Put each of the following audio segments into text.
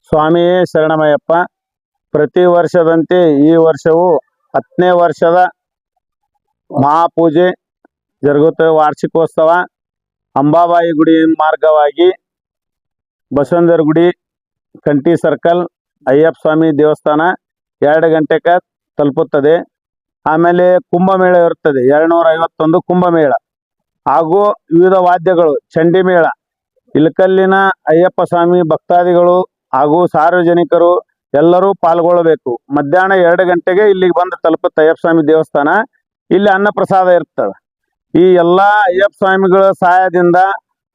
ಸ್ವಾಮಿ ಶರಣಮಯ್ಯಪ್ಪ. ಪ್ರತಿ ವರ್ಷದಂತೆ ಈ ವರ್ಷವೂ 10ನೇ ವರ್ಷದ ಮಹಾಪೂಜೆ ಜರುಗುತ್ತದೆ. ವಾರ್ಷಿಕೋತ್ಸವ ಅಂಬಾಬಾಯಿ ಗುಡಿ ಮಾರ್ಗವಾಗಿ ಬಸವೇಂದ್ರ ಗುಡಿ, ಕಂಠಿ ಸರ್ಕಲ್, ಅಯ್ಯಪ್ಪ ಸ್ವಾಮಿ ದೇವಸ್ಥಾನ 2 ಗಂಟೆಗೆ ತಲುಪುತ್ತದೆ. ಆಮೇಲೆ ಕುಂಭಮೇಳ ಇರುತ್ತದೆ, 251 ಕುಂಭಮೇಳ ಹಾಗೂ ವಿವಿಧ ವಾದ್ಯಗಳು, ಚಂಡಿ ಮೇಳ, ಇಳಕಲ್ಲಿನ ಅಯ್ಯಪ್ಪ ಸ್ವಾಮಿ ಭಕ್ತಾದಿಗಳು ಹಾಗೂ ಸಾರ್ವಜನಿಕರು ಎಲ್ಲರೂ ಪಾಲ್ಗೊಳ್ಳಬೇಕು. ಮಧ್ಯಾಹ್ನ 2 ಗಂಟೆಗೆ ಇಲ್ಲಿಗೆ ಬಂದು ತಲುಪುತ್ತೆ ಅಯ್ಯಪ್ಪ ಸ್ವಾಮಿ ದೇವಸ್ಥಾನ. ಇಲ್ಲಿ ಅನ್ನ ಪ್ರಸಾದ ಇರ್ತದೆ. ಈ ಎಲ್ಲ ಅಯ್ಯಪ್ಪ ಸ್ವಾಮಿಗಳ ಸಹಾಯದಿಂದ,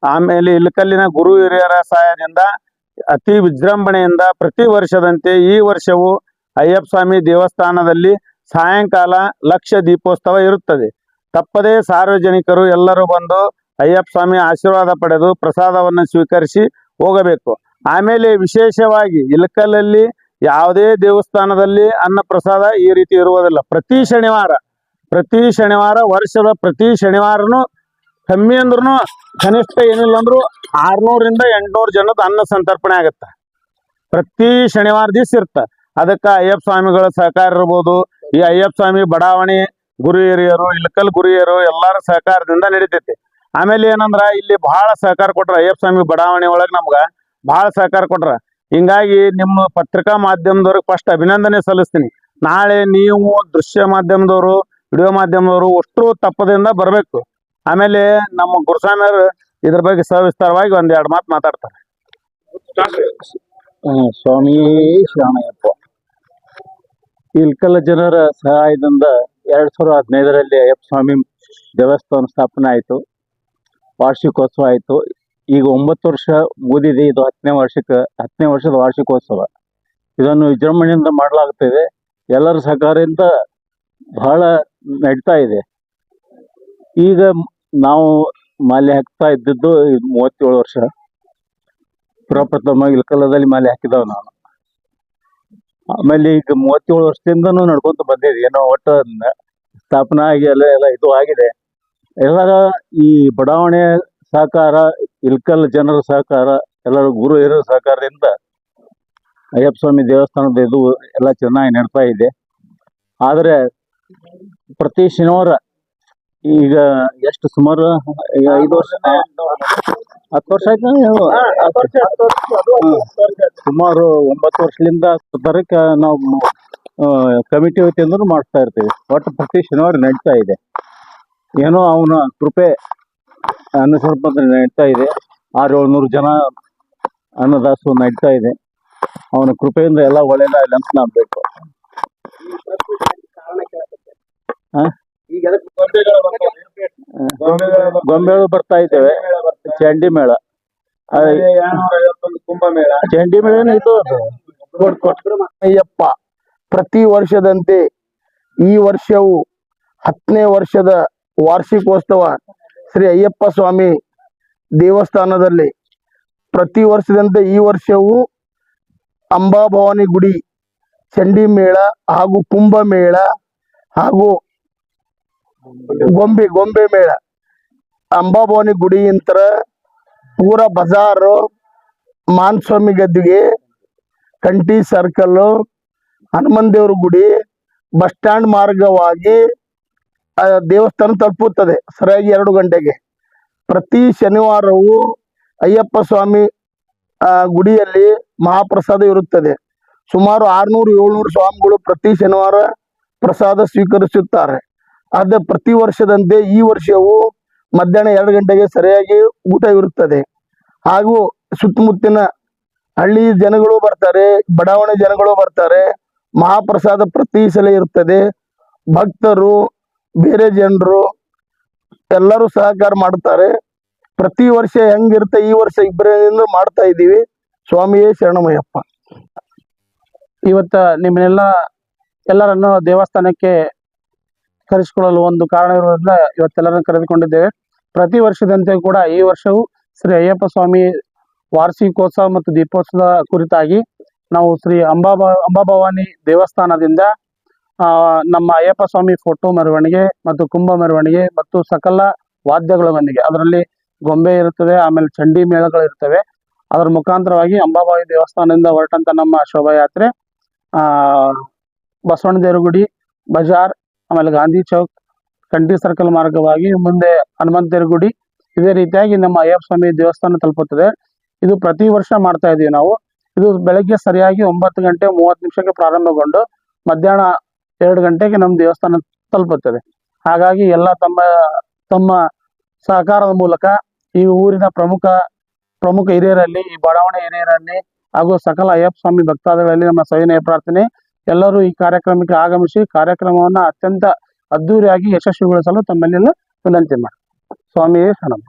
ಆಮೇಲೆ ಇಳಕಲ್ಲಿನ ಗುರು ಹಿರಿಯರ ಸಹಾಯದಿಂದ ಅತಿ ವಿಜೃಂಭಣೆಯಿಂದ ಪ್ರತಿ ವರ್ಷದಂತೆ ಈ ವರ್ಷವೂ ಅಯ್ಯಪ್ಪ ಸ್ವಾಮಿ ದೇವಸ್ಥಾನದಲ್ಲಿ ಸಾಯಂಕಾಲ ಲಕ್ಷ ದೀಪೋತ್ಸವ ಇರುತ್ತದೆ. ತಪ್ಪದೇ ಸಾರ್ವಜನಿಕರು ಎಲ್ಲರೂ ಬಂದು ಅಯ್ಯಪ್ಪ ಸ್ವಾಮಿ ಆಶೀರ್ವಾದ ಪಡೆದು ಪ್ರಸಾದವನ್ನು ಸ್ವೀಕರಿಸಿ ಹೋಗಬೇಕು. ಆಮೇಲೆ ವಿಶೇಷವಾಗಿ ಇಳಕಲ್ಲಲ್ಲಿ ಯಾವುದೇ ದೇವಸ್ಥಾನದಲ್ಲಿ ಅನ್ನ ಪ್ರಸಾದ ಈ ರೀತಿ ಇರುವುದಿಲ್ಲ. ಪ್ರತಿ ಶನಿವಾರ ವರ್ಷದ ಪ್ರತಿ ಶನಿವಾರನು ಕಮ್ಮಿ ಅಂದ್ರೂ ಕನಿಷ್ಠ ಏನಿಲ್ಲ ಅಂದ್ರು 600ರಿಂದ 800 ಜನದ ಅನ್ನ ಸಂತರ್ಪಣೆ ಆಗುತ್ತೆ. ಪ್ರತಿ ಶನಿವಾರ ದಿವಸ ಇರ್ತ. ಅದಕ್ಕೆ ಅಯ್ಯಪ್ಪ ಸ್ವಾಮಿಗಳ ಸಹಕಾರ ಇರ್ಬೋದು. ಈ ಅಯ್ಯಪ್ಪ ಸ್ವಾಮಿ ಬಡಾವಣೆ ಗುರು ಹಿರಿಯರು, ಇಳಕಲ್ ಗುರು ಹಿರಿಯರು ಎಲ್ಲರ ಸಹಕಾರದಿಂದ ನಡೀತೈತಿ. ಆಮೇಲೆ ಏನಂದ್ರ ಇಲ್ಲಿ ಬಹಳ ಸಹಕಾರ ಕೊಟ್ರ ಅಯ್ಯಪ್ಪ ಸ್ವಾಮಿ ಬಡಾವಣೆ ಒಳಗೆ ನಮ್ಗ ಬಹಳ ಸಹಕಾರ ಕೊಟ್ರ. ಹಿಂಗಾಗಿ ನಿಮ್ಮ ಪತ್ರಿಕಾ ಮಾಧ್ಯಮದವ್ರಿಗೆ ಫಸ್ಟ್ ಅಭಿನಂದನೆ ಸಲ್ಲಿಸ್ತೀನಿ. ನಾಳೆ ನೀವು ದೃಶ್ಯ ಮಾಧ್ಯಮದವರು, ವಿಡಿಯೋ ಮಾಧ್ಯಮದವರು ಅಷ್ಟು ತಪ್ಪದಿಂದ ಬರಬೇಕು. ಆಮೇಲೆ ನಮ್ಮ ಗುರುಸ್ವಾಮಿಯವರು ಇದ್ರ ಬಗ್ಗೆ ಸವಿಸ್ತಾರವಾಗಿ 1-2 ಮಾತು ಮಾತಾಡ್ತಾರೆ. ಸ್ವಾಮಿ ಶರಣಯ್ಯಪ್ಪ. ಇಳಕಲ್ಲ ಜನರ ಸಹಾಯದಿಂದ 2015ರಲ್ಲಿ ಅಯ್ಯಪ್ಪ ಸ್ವಾಮಿ ದೇವಸ್ಥಾನ ಸ್ಥಾಪನೆ ಆಯಿತು. ವಾರ್ಷಿಕೋತ್ಸವ ಆಯಿತು. ಈಗ 9 ವರ್ಷ ಮುಗಿದಿದೆ. ಇದು 10ನೇ ವರ್ಷದ ವಾರ್ಷಿಕೋತ್ಸವ. ಇದನ್ನು ವಿಜೃಂಭಣೆಯಿಂದ ಮಾಡಲಾಗುತ್ತಿದೆ. ಎಲ್ಲರ ಸಹಕಾರದಿಂದ ಬಹಳ ನಡೀತಾ ಇದೆ. ಈಗ ನಾವು ಮಾಲೆ ಹಾಕ್ತಾ ಇದ್ದದ್ದು 37 ವರ್ಷ. ಪ್ರಪ್ರಥಮ ಇಳಕಲ್ಲದಲ್ಲಿ ಮಾಲೆ ಹಾಕಿದವ ನಾನು. ಆಮೇಲೆ ಈಗ 37 ವರ್ಷದಿಂದನೂ ನಡ್ಕೊಂತ ಬಂದಿದೆ. ಏನೋ ಒಟ್ಟು ಸ್ಥಾಪನೆ ಆಗಿ ಎಲ್ಲ ಇದು ಆಗಿದೆ. ಎಲ್ಲರ ಈ ಬಡಾವಣೆ ಸಹಕಾರ, ಇಳಕಲ್ ಜನರ ಸಹಕಾರ, ಎಲ್ಲರೂ ಗುರು ಹಿರಿಯರ ಸಹಕಾರದಿಂದ ಅಯ್ಯಪ್ಪ ಸ್ವಾಮಿ ದೇವಸ್ಥಾನದ ಇದು ಎಲ್ಲ ಚೆನ್ನಾಗಿ ನಡ್ತಾ ಇದೆ. ಆದರೆ ಪ್ರತಿ ಶನಿವಾರ ಈಗ ಎಷ್ಟು ಸುಮಾರು 5 ವರ್ಷ 10 ವರ್ಷ ಆಯ್ತು. ಸುಮಾರು 9 ವರ್ಷದಿಂದ ತರಕ ನಾವು ಕಮಿಟಿ ವತಿಯಿಂದ ಮಾಡ್ತಾ ಇರ್ತೀವಿ. ಒಟ್ಟು ಪ್ರತಿ ಶನಿವಾರ ನಡೀತಾ ಇದೆ. ಏನೋ ಅವನ ಕೃಪೆ ಅನುಸರಿಸ ನಡೀತಾ ಇದೆ. 600-700 ಜನ ಅನ್ನದಾಸು ನಡೀತಾ ಇದೆ. ಅವನ ಕೃಪೆಯಿಂದ ಎಲ್ಲ ಒಳ್ಳೇದಾಗಲಿ ಅಂತ ನಾವು ಬೇಕು. ಗೊಂಬೆಗಳು ಬರ್ತಾ ಇದ್ದೇವೆ. ಚಂಡಿ ಮೇಳ, ಚಂಡಿ ಮೇಳ ಇದು ಅಯ್ಯಪ್ಪ. ಪ್ರತಿ ವರ್ಷದಂತೆ ಈ ವರ್ಷವು 10ನೇ ವರ್ಷದ ವಾರ್ಷಿಕೋತ್ಸವ ಶ್ರೀ ಅಯ್ಯಪ್ಪ ಸ್ವಾಮಿ ದೇವಸ್ಥಾನದಲ್ಲಿ ಪ್ರತಿ ವರ್ಷದಂತೆ ಈ ವರ್ಷವೂ ಅಂಬಾಭವಾನಿ ಗುಡಿ ಚಂಡಿ ಮೇಳ ಹಾಗೂ ಕುಂಭಮೇಳ ಹಾಗೂ ಗೊಂಬೆ ಮೇಳ. ಅಂಬಾಭವಾನಿ ಗುಡಿ ನಂತರ ಪೂರ ಬಜಾರು, ಮಾನ್ಸ್ವಾಮಿ ಗದ್ದಿಗೆ, ಕಂಠಿ ಸರ್ಕಲ್, ಹನುಮನ್ ದೇವ್ರ ಗುಡಿ, ಬಸ್ ಸ್ಟ್ಯಾಂಡ್ ಮಾರ್ಗವಾಗಿ ದೇವಸ್ಥಾನ ತಲುಪುತ್ತದೆ ಸರಿಯಾಗಿ 2 ಗಂಟೆಗೆ. ಪ್ರತಿ ಶನಿವಾರವೂ ಅಯ್ಯಪ್ಪ ಸ್ವಾಮಿ ಗುಡಿಯಲ್ಲಿ ಮಹಾಪ್ರಸಾದ ಇರುತ್ತದೆ. ಸುಮಾರು 600-700 ಸ್ವಾಮಿಗಳು ಪ್ರತಿ ಶನಿವಾರ ಪ್ರಸಾದ ಸ್ವೀಕರಿಸುತ್ತಾರೆ. ಆದ ಪ್ರತಿ ವರ್ಷದಂತೆ ಈ ವರ್ಷವೂ ಮಧ್ಯಾಹ್ನ 2 ಗಂಟೆಗೆ ಸರಿಯಾಗಿ ಊಟ ಇರುತ್ತದೆ. ಹಾಗೂ ಸುತ್ತಮುತ್ತಿನ ಹಳ್ಳಿ ಜನಗಳು ಬರ್ತಾರೆ, ಬಡಾವಣೆ ಜನಗಳು ಬರ್ತಾರೆ. ಮಹಾಪ್ರಸಾದ ಪ್ರತಿ ಸಲ ಇರುತ್ತದೆ. ಭಕ್ತರು, ಬೇರೆ ಜನರು ಎಲ್ಲರೂ ಸಹಕಾರ ಮಾಡ್ತಾರೆ. ಪ್ರತಿ ವರ್ಷ ಹೆಂಗಿರುತ್ತೆ ಈ ವರ್ಷ ಇಬ್ಬರಿಂದ ಮಾಡ್ತಾ ಇದ್ದೀವಿ. ಸ್ವಾಮಿಯೇ ಶರಣಮಯ್ಯಪ್ಪ. ಇವತ್ತು ಎಲ್ಲರನ್ನು ದೇವಸ್ಥಾನಕ್ಕೆ ಕರೆಸಿಕೊಳ್ಳಲು ಒಂದು ಕಾರಣ ಇರುವುದರಿಂದ ಇವತ್ತೆಲ್ಲರನ್ನು ಕರೆದುಕೊಂಡಿದ್ದೇವೆ. ಪ್ರತಿ ವರ್ಷದಂತೆ ಕೂಡ ಈ ವರ್ಷವೂ ಶ್ರೀ ಅಯ್ಯಪ್ಪ ಸ್ವಾಮಿ ವಾರ್ಷಿಕೋತ್ಸವ ಮತ್ತು ದೀಪೋತ್ಸವದ ಕುರಿತಾಗಿ ನಾವು ಶ್ರೀ ಅಂಬಾಭವಾನಿ ದೇವಸ್ಥಾನದಿಂದ ನಮ್ಮ ಅಯ್ಯಪ್ಪ ಸ್ವಾಮಿ ಫೋಟೋ ಮೆರವಣಿಗೆ ಮತ್ತು ಕುಂಭ ಮೆರವಣಿಗೆ ಮತ್ತು ಸಕಲ ವಾದ್ಯಗಳೊಂದಿಗೆ, ಅದರಲ್ಲಿ ಗೊಂಬೆ ಇರುತ್ತದೆ, ಆಮೇಲೆ ಚಂಡಿ ಮೇಳಗಳು ಇರ್ತವೆ. ಅದರ ಮುಖಾಂತರವಾಗಿ ಅಂಬಾಬಾಯಿ ದೇವಸ್ಥಾನದಿಂದ ಹೊರಟಂತ ನಮ್ಮ ಶೋಭಾಯಾತ್ರೆ ಬಸವಣ್ಣ ದೇವರ ಗುಡಿ, ಬಜಾರ್, ಆಮೇಲೆ ಗಾಂಧಿ ಚೌಕ್, ಕಂಠಿ ಸರ್ಕಲ್ ಮಾರ್ಗವಾಗಿ ಮುಂದೆ ಹನುಮಂತ ದೇವರ ಗುಡಿ, ಇದೇ ರೀತಿಯಾಗಿ ನಮ್ಮ ಅಯ್ಯಪ್ಪ ಸ್ವಾಮಿ ದೇವಸ್ಥಾನ ತಲುಪುತ್ತದೆ. ಇದು ಪ್ರತಿ ವರ್ಷ ಮಾಡ್ತಾ ಇದೀವಿ ನಾವು. ಇದು ಬೆಳಗ್ಗೆ ಸರಿಯಾಗಿ 9:30 ಪ್ರಾರಂಭಗೊಂಡು ಮಧ್ಯಾಹ್ನ 2 ಗಂಟೆಗೆ ನಮ್ಮ ದೇವಸ್ಥಾನ ತಲುಪುತ್ತದೆ. ಹಾಗಾಗಿ ಎಲ್ಲ ತಮ್ಮ ಸಹಕಾರದ ಮೂಲಕ ಈ ಊರಿನ ಪ್ರಮುಖ ಹಿರಿಯರಲ್ಲಿ, ಈ ಬಡಾವಣೆ ಹಿರಿಯರಲ್ಲಿ ಹಾಗೂ ಸಕಲ ಅಯ್ಯಪ್ಪ ಸ್ವಾಮಿ ಭಕ್ತಾದಿಗಳಲ್ಲಿ ನಮ್ಮ ಸವಿನಯ ಪ್ರಾರ್ಥನೆ, ಎಲ್ಲರೂ ಈ ಕಾರ್ಯಕ್ರಮಕ್ಕೆ ಆಗಮಿಸಿ ಕಾರ್ಯಕ್ರಮವನ್ನು ಅತ್ಯಂತ ಅದ್ದೂರಿಯಾಗಿ ಯಶಸ್ವಿಗೊಳಿಸಲು ತಮ್ಮಲ್ಲೆಲ್ಲ ವಿನಂತಿ ಮಾಡಿ. ಸ್ವಾಮಿಯೇ ಶರಣಂ.